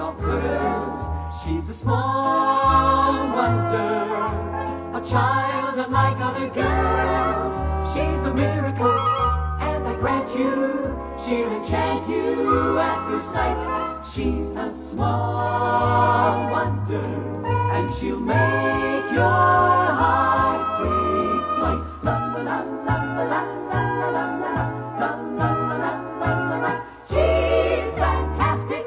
soft curves. She's a small wonder, a child unlike other girls. She's a miracle, and I grant you, she'll enchant you at first sight. She's a small wonder, and she'll make your heart take flight. La la la la la la la la la la la la. She's fantastic,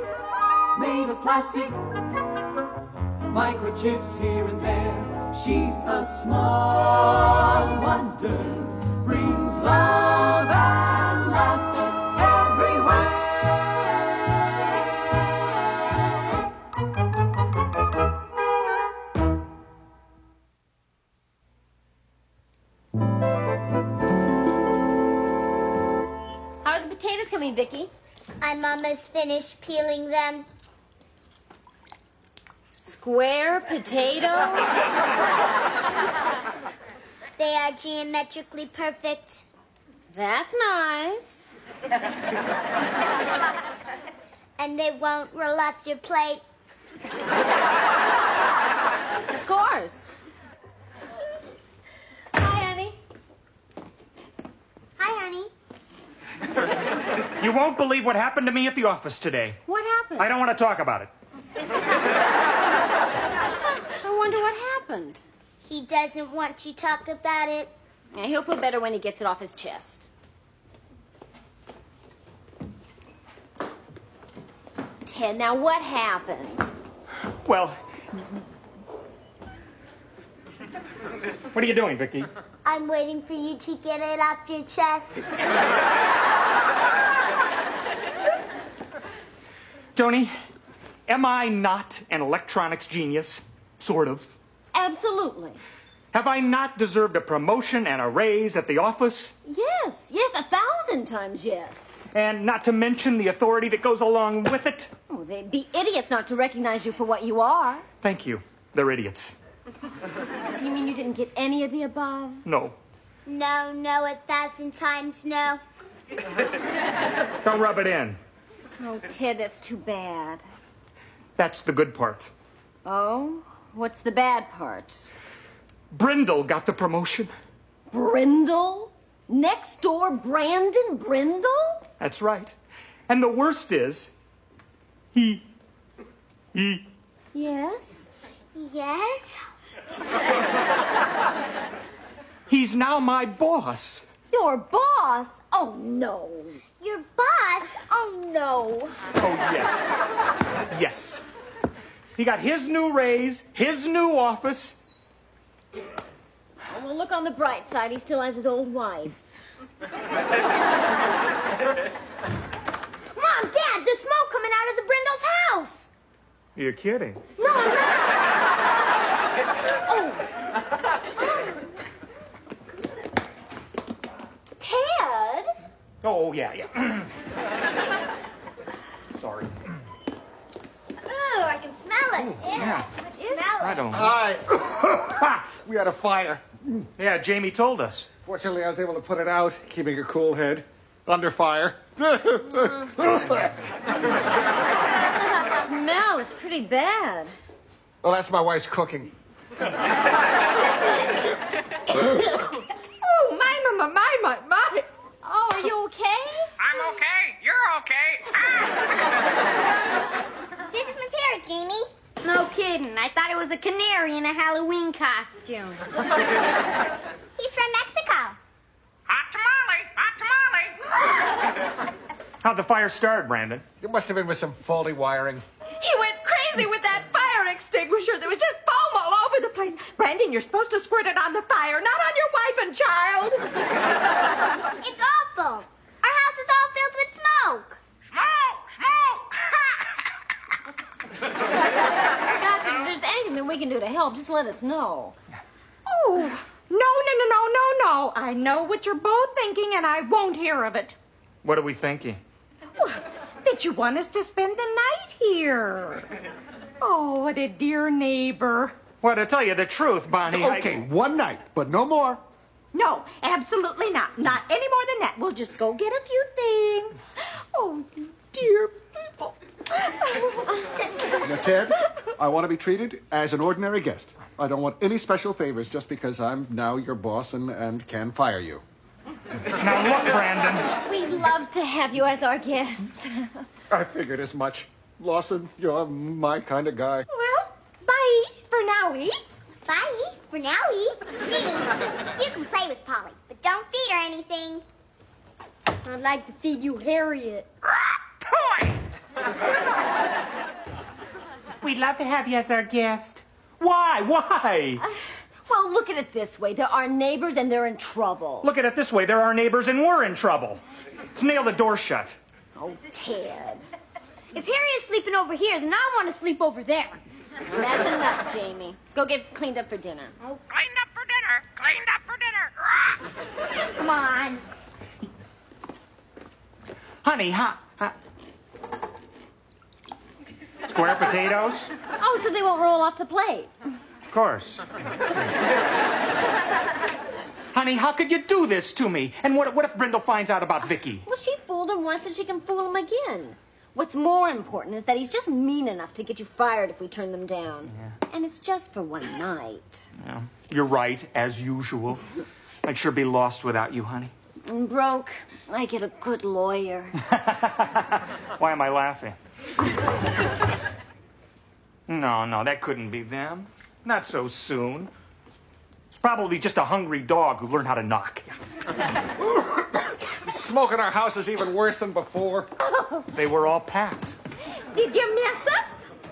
made of plastic, microchips here and there. She's a small wonder, brings love and laughter everywhere. How are the potatoes coming, Vicky? I'm almost finished peeling them. Square potatoes? They are geometrically perfect. That's nice. And they won't roll off your plate. Of course. Hi, honey. Hi, honey. You won't believe what happened to me at the office today. What happened? I don't want to talk about it. I wonder what happened. He doesn't want to talk about it. Yeah, he'll feel better when he gets it off his chest. Ted, now what happened? Well, what are you doing, Vicky? I'm waiting for you to get it off your chest. Tony, am I not an electronics genius? Sort of. Absolutely. Have I not deserved a promotion and a raise at the office? Yes, 1,000 times yes. And not to mention the authority that goes along with it? Oh, they'd be idiots not to recognize you for what you are. Thank you. They're idiots. You mean you didn't get any of the above? No. No, 1,000 times no. Don't rub it in. Oh, Ted, that's too bad. That's the good part. Oh? What's the bad part? Brindle got the promotion. Brindle? Next door, Brandon Brindle? That's right. And the worst is, he. Yes? Yes? He's now my boss. Your boss? Oh, no. Your boss? Oh, no. Oh, yes. Yes. He got his new raise, his new office. Oh, well, look on the bright side. He still has his old wife. Mom, Dad, there's smoke coming out of the Brindle's house. You're kidding. No, I'm not. Oh. Ted? Oh, yeah. Sorry. Oh, I can smell it. Yeah. Smell I it. don't know. Hi. We had a fire. Yeah, Jamie told us. Fortunately, I was able to put it out, keeping a cool head. Under fire. Smell, it's pretty bad. Well, that's my wife's cooking. Oh, my. Oh, are you okay? I'm okay. You're okay. This is my parrot, Jamie. No kidding. I thought it was a canary in a Halloween costume. He's from Mexico. Hot tamale. How'd the fire start, Brandon? It must have been with some faulty wiring. He went crazy with that fire extinguisher. There was just foam all over the place. Brandon, you're supposed to squirt it on the fire, not on your wife and child. It's awful. Our house is all filled with smoke. Smoke. Gosh, if there's anything that we can do to help, just let us know. Oh, no. I know what you're both thinking, and I won't hear of it. What are we thinking? That you want us to spend the night here. Oh, what a dear neighbor. Well, to tell you the truth, Bonnie, Okay, one night, but no more. No, absolutely not. Not any more than that. We'll just go get a few things. Oh, you dear people. Now, Ted, I want to be treated as an ordinary guest. I don't want any special favors just because I'm now your boss and can fire you. Now look, Brandon. We'd love to have you as our guest. I figured as much. Lawson, you're my kind of guy. Well, bye for now-y. Bye. For now, Sweetie, you can play with Polly, but don't feed her anything. I'd like to feed you Harriet. Toy! We'd love to have you as our guest. Why? Why? Well, look at it this way. They're our neighbors and they're in trouble. Look at it this way. They're our neighbors and we're in trouble. Let's nail the door shut. Oh, Ted. If Harriet's sleeping over here, then I want to sleep over there. Now, that's enough, Jamie. Go get cleaned up for dinner. Cleaned up for dinner. Cleaned up for dinner. Come on. Honey, square potatoes? Oh, so they won't roll off the plate. Of course. Honey, how could you do this to me? And what if Brindle finds out about Vicky? Well, she fooled him once and she can fool him again. What's more important is that he's just mean enough to get you fired if we turn them down. Yeah. And it's just for one night. Yeah, you're right, as usual. I'd sure be lost without you, honey. And broke. I get a good lawyer. Why am I laughing? No, that couldn't be them. Not so soon. It's probably just a hungry dog who learned how to knock. Smoke in our house is even worse than before. They were all packed. Did you miss us?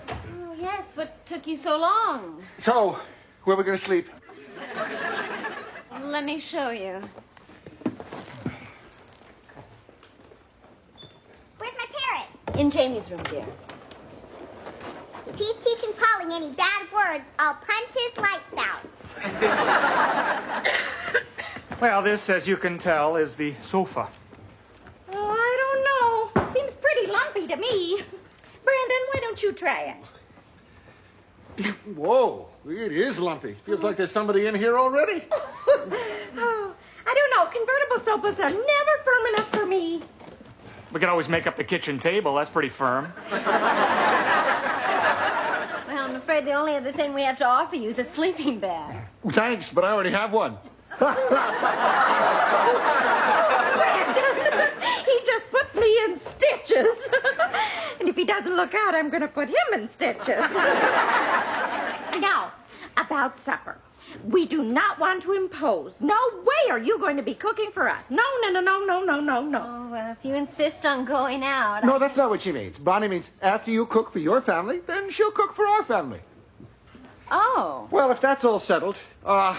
Oh, yes. What took you so long? So, where are we going to sleep? Let me show you. Where's my parrot? In Jamie's room, dear. If he's teaching Polly any bad words, I'll punch his lights out. Well, this, as you can tell, is the sofa. Oh, I don't know. Seems pretty lumpy to me. Brandon, why don't you try it? Whoa, it is lumpy. Feels like there's somebody in here already. Oh, I don't know. Convertible sofas are never firm enough for me. We can always make up the kitchen table. That's pretty firm. Well, I'm afraid the only other thing we have to offer you is a sleeping bag. Thanks, but I already have one. Brandon, he just puts me in stitches. And if he doesn't look out, I'm going to put him in stitches. Now, about supper. We do not want to impose. No way are you going to be cooking for us. No. Oh, well, if you insist on going out. No, that's not what she means. Bonnie means after you cook for your family, then she'll cook for our family. Oh. Well, if that's all settled, I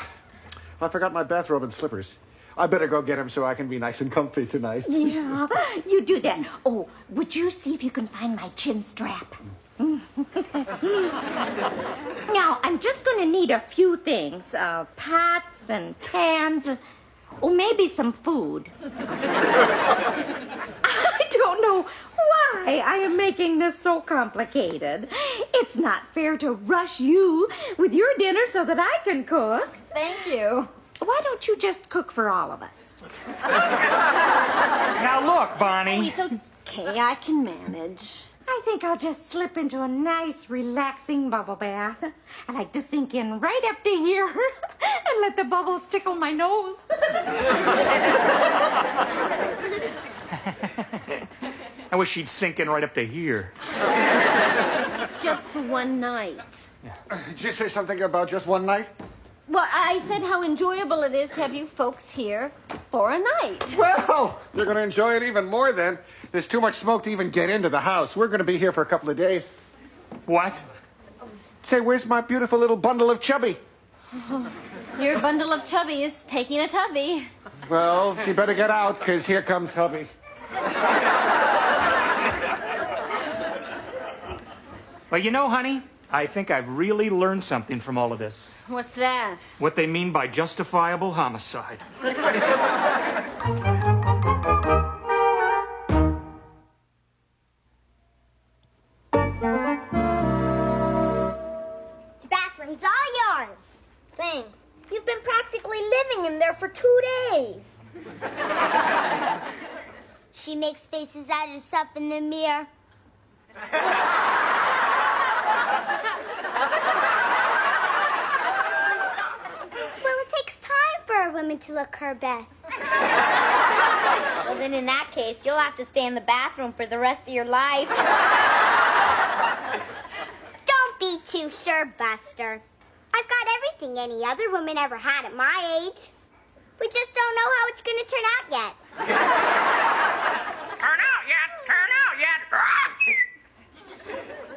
forgot my bathrobe and slippers. I better go get them so I can be nice and comfy tonight. Yeah, you do that. Oh, would you see if you can find my chin strap? Now, I'm just going to need a few things. Pots and pans. Or maybe some food. I don't know why I am making this so complicated. It's not fair to rush you with your dinner so that I can cook. Thank you. Why don't you just cook for all of us? Now look, Bonnie. It's okay. I can manage. I think I'll just slip into a nice, relaxing bubble bath. I like to sink in right up to here and let the bubbles tickle my nose. I wish she'd sink in right up to here. Just for one night. Did you say something about just one night? Well, I said how enjoyable it is to have you folks here for a night. Well, you're going to enjoy it even more then. There's too much smoke to even get into the house. We're going to be here for a couple of days. What? Say, where's my beautiful little bundle of chubby? Your bundle of chubby is taking a tubby. Well, she better get out, because here comes hubby. Well, you know, honey, I think I've really learned something from all of this. What's that? What they mean by justifiable homicide. The bathroom's all yours. Thanks. You've been practically living in there for 2 days. She makes faces at herself in the mirror. Well, it takes time for a woman to look her best. Well, then in that case, you'll have to stay in the bathroom for the rest of your life. Don't be too sure, Buster. I've got everything any other woman ever had at my age. We just don't know how it's going to turn out yet. Turn out yet. Turn out yet.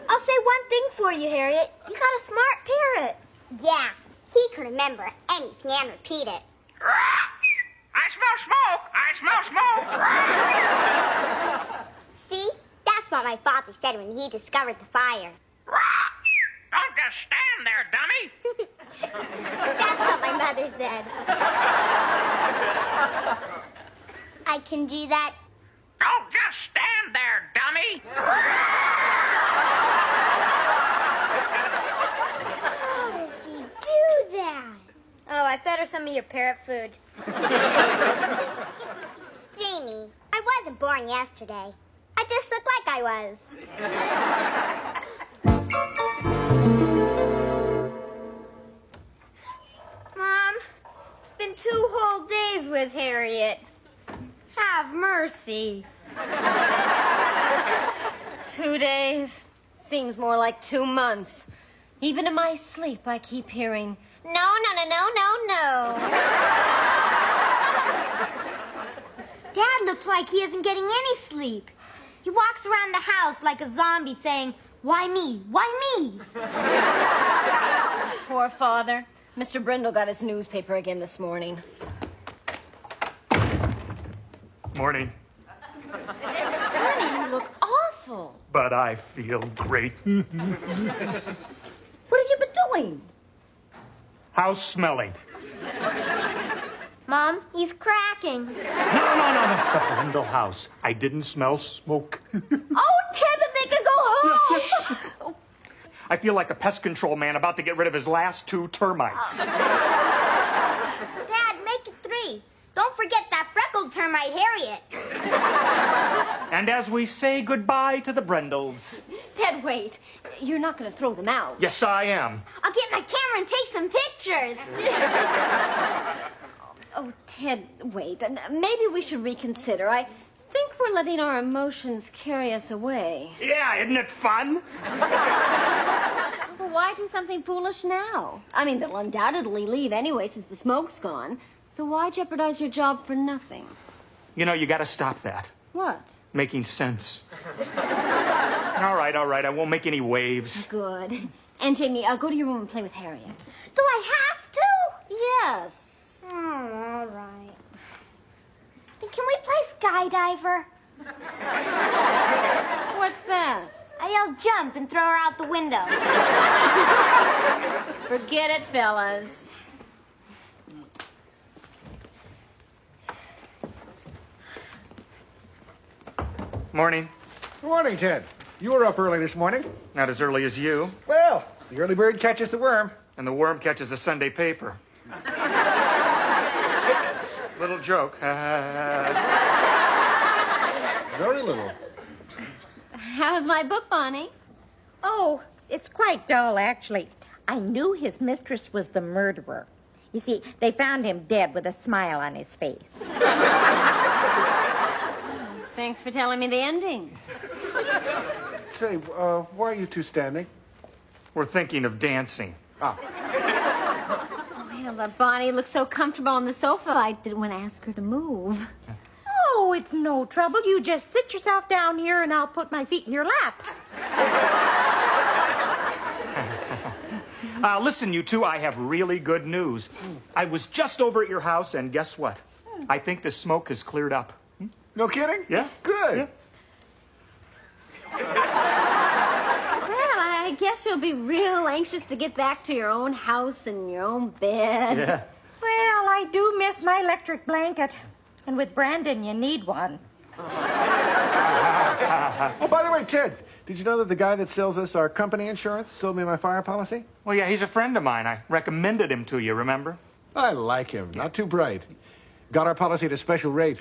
I'll say one thing for you, Harriet. You got a smart parrot. Yeah, he can remember anything and repeat it. I smell smoke. I smell smoke. See? That's what my father said when he discovered the fire. Don't just stand there, dummy. That's what my mother said. I can do that. Don't just stand there, dummy. How does she do that? Oh, I fed her some of your parrot food. Jamie, I wasn't born yesterday. I just look like I was. Mom, it's been 2 whole days with Harriet. Have mercy. 2 days? Seems more like 2 months. Even in my sleep, I keep hearing, no, no, no, no, no, no. Dad looks like he isn't getting any sleep. He walks around the house like a zombie saying, why me? Why me? Poor father. Mr. Brindle got his newspaper again this morning. Morning. Honey, you look awful. But I feel great. What have you been doing? House smelling. Mom, he's cracking. No. The Brindle house. I didn't smell smoke. Oh, Ted, that they can go home. I feel like a pest control man about to get rid of his last 2 termites. Dad, make it 3. Don't forget that freckled termite, Harriet. And as we say goodbye to the Brindles. Ted, wait. You're not going to throw them out. Yes, I am. I'll get my camera and take some pictures. Oh, Ted, wait. Maybe we should reconsider. I think we're letting our emotions carry us away. Yeah, isn't it fun? Well, why do something foolish now? I mean, they'll undoubtedly leave anyway since the smoke's gone. So why jeopardize your job for nothing? You know, you gotta stop that. What? Making sense. All right. I won't make any waves. Good. And Jamie, I'll go to your room and play with Harriet. Do I have to? Yes. Oh, all right. Then can we play skydiver? What's that? I'll jump and throw her out the window. Forget it, fellas. Morning. Morning, Ted. You were up early this morning. Not as early as you. Well, the early bird catches the worm. And the worm catches the Sunday paper. Little joke. Very little. How's my book, Bonnie? Oh, it's quite dull, actually. I knew his mistress was the murderer. You see, they found him dead with a smile on his face. Thanks for telling me the ending. Say, why are you two standing? We're thinking of dancing. Well, but Bonnie looks so comfortable on the sofa, I didn't want to ask her to move. Oh, it's no trouble. You just sit yourself down here and I'll put my feet in your lap. Listen, you two, I have really good news. I was just over at your house, and guess what? I think the smoke has cleared up. No kidding? Yeah. Good. Yeah. Well, I guess you'll be real anxious to get back to your own house and your own bed. Yeah. Well, I do miss my electric blanket. And with Brandon, you need one. Oh, by the way, Ted, did you know that the guy that sells us our company insurance sold me my fire policy? Well, yeah, he's a friend of mine. I recommended him to you, remember? I like him. Not too bright. Got our policy at a special rate.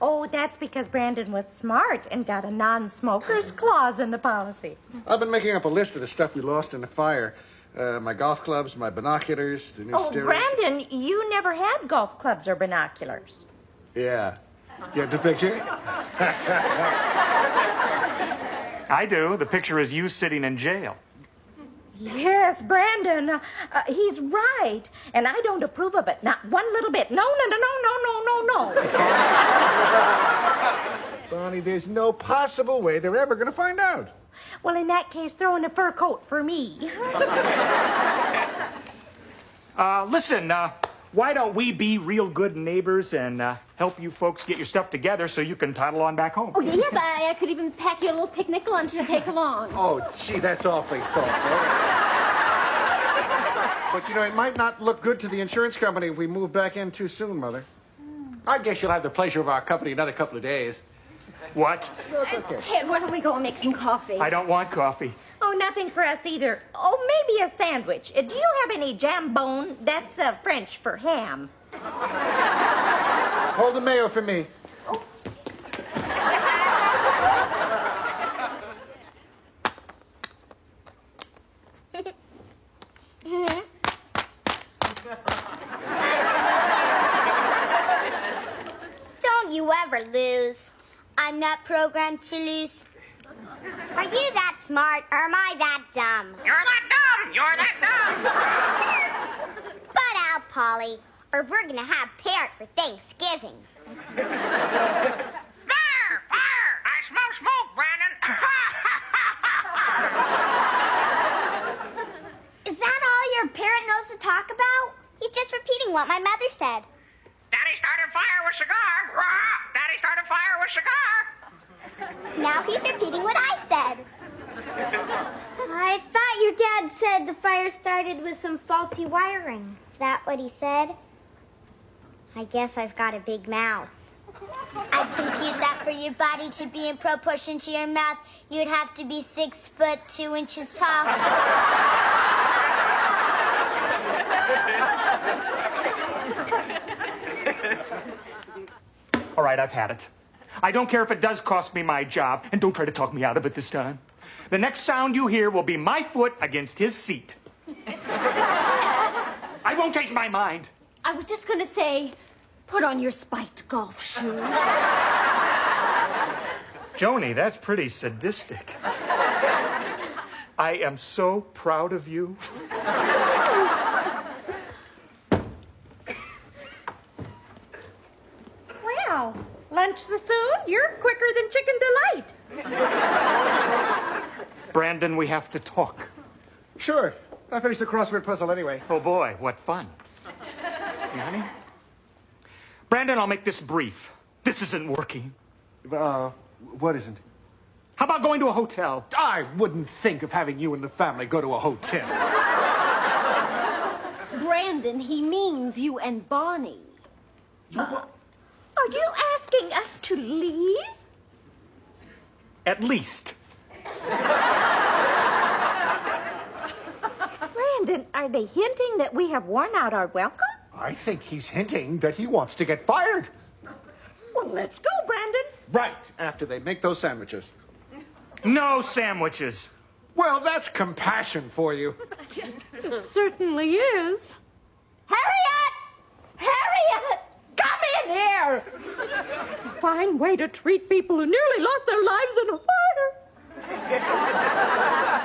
Oh, that's because Brandon was smart and got a non-smoker's clause in the policy. I've been making up a list of the stuff we lost in the fire. My golf clubs, my binoculars, the new stereo. Brandon, you never had golf clubs or binoculars. Yeah. Get the picture? I do. The picture is you sitting in jail. Yes, Brandon, he's right. And I don't approve of it. Not one little bit. No. Bonnie, there's no possible way they're ever going to find out. Well, in that case, throw in a fur coat for me. Listen, why don't we be real good neighbors and help you folks get your stuff together so you can toddle on back home? Oh, yes, I could even pack you a little picnic lunch to take along. Oh, gee, that's awfully soft. But, you know, it might not look good to the insurance company if we move back in too soon, Mother. I guess you'll have the pleasure of our company another couple of days. What? Ted, why don't we go and make some coffee? I don't want coffee. Oh, nothing for us either. Oh, maybe a sandwich. Do you have any jambone? That's French for ham. Hold the mayo for me. Don't you ever lose. I'm not programmed to lose. Are you that smart, or am I that dumb? You're that dumb. You're that dumb. Butt out, Polly, or we're gonna have parrot for Thanksgiving. There! Fire! I smell smoke, Brandon. Is that all your parrot knows to talk about? He's just repeating what my mother said. Daddy started fire with cigar. Rah! Daddy started fire with cigar. Now he's repeating what I said. I thought your dad said the fire started with some faulty wiring. Is that what he said? I guess I've got a big mouth. I'd compute that for your body to be in proportion to your mouth, you'd have to be 6 foot 2 inches tall. All right, I've had it. I don't care if it does cost me my job, and don't try to talk me out of it this time. The next sound you hear will be my foot against his seat. I won't change my mind. I was just going to say, put on your spiked golf shoes. Joni, that's pretty sadistic. I am so proud of you. Well, lunch so soon? You're quicker than Chicken Delight. Brandon, we have to talk. Sure. I finished the crossword puzzle anyway. Oh, boy, what fun. Hey, honey? Brandon, I'll make this brief. This isn't working. What isn't? How about going to a hotel? I wouldn't think of having you and the family go to a hotel. Brandon, he means you and Bonnie. Are you asking us to leave? At least. Brandon, are they hinting that we have worn out our welcome? I think he's hinting that he wants to get fired. Well, let's go, Brandon. Right, after they make those sandwiches. No sandwiches. Well, that's compassion for you. It certainly is. Harriet! Harriet! Come in here! It's a fine way to treat people who nearly lost their lives in a fire.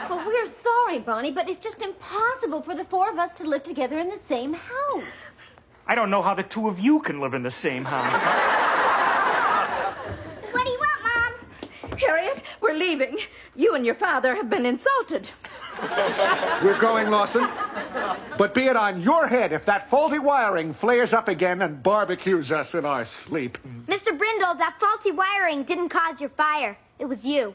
Well, we're sorry, Bonnie, but it's just impossible for the four of us to live together in the same house. I don't know how the two of you can live in the same house. What do you want, Mom? Harriet, we're leaving. You and your father have been insulted. We're going, Lawson. But be it on your head if that faulty wiring flares up again and barbecues us in our sleep. Mr. Brindle, that faulty wiring didn't cause your fire. It was you.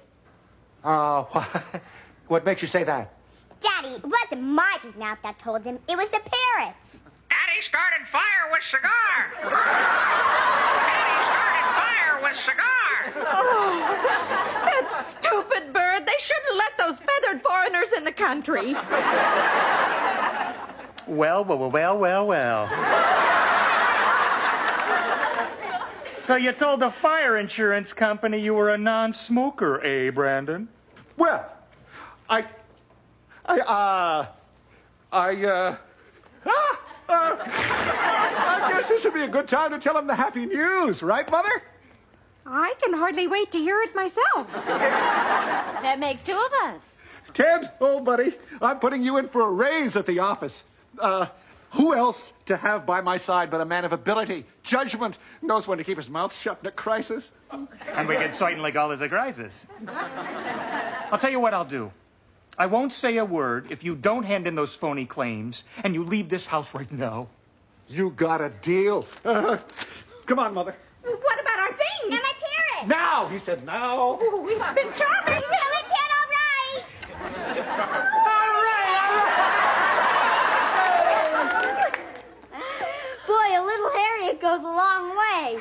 What makes you say that? Daddy, it wasn't my big mouth that told him. It was the parrots. Daddy started fire with cigar. Daddy started fire with cigar. Oh, that stupid bird. They shouldn't let those feathered foreigners in the country. Well. So you told the fire insurance company you were a non-smoker, eh, Brandon? Well, I guess this would be a good time to tell him the happy news, right, Mother? I can hardly wait to hear it myself. That makes two of us. Ted, old buddy, I'm putting you in for a raise at the office. Who else to have by my side but a man of ability, judgment, knows when to keep his mouth shut in a crisis? And we can certainly call this a crisis. I'll tell you what I'll do. I won't say a word if you don't hand in those phony claims and you leave this house right now. You got a deal. Come on, Mother. What about our things? And my parrot. Now, he said now. Oh, we've been charming. And my parrot, all right. Boy, a little Harriet goes a long way.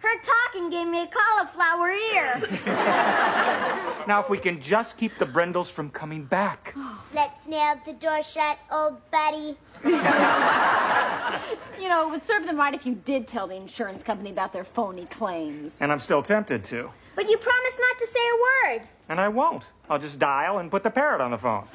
Her talking gave me a cauliflower ear. Now, if we can just keep the Brendels from coming back. Let's nail the door shut, old buddy. You know, it would serve them right if you did tell the insurance company about their phony claims. And I'm still tempted to. But you promised not to say a word. And I won't. I'll just dial and put the parrot on the phone.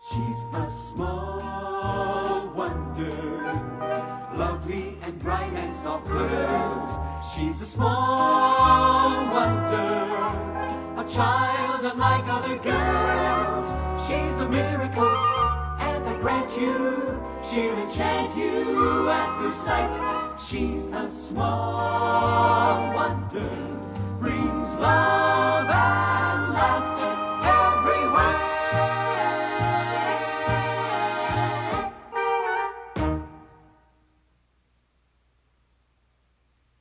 She's a small wonder, lovely and bright and soft curves. She's a small wonder, a child unlike other girls. She's a miracle, and I grant you, she'll enchant you at first sight. She's a small wonder, brings love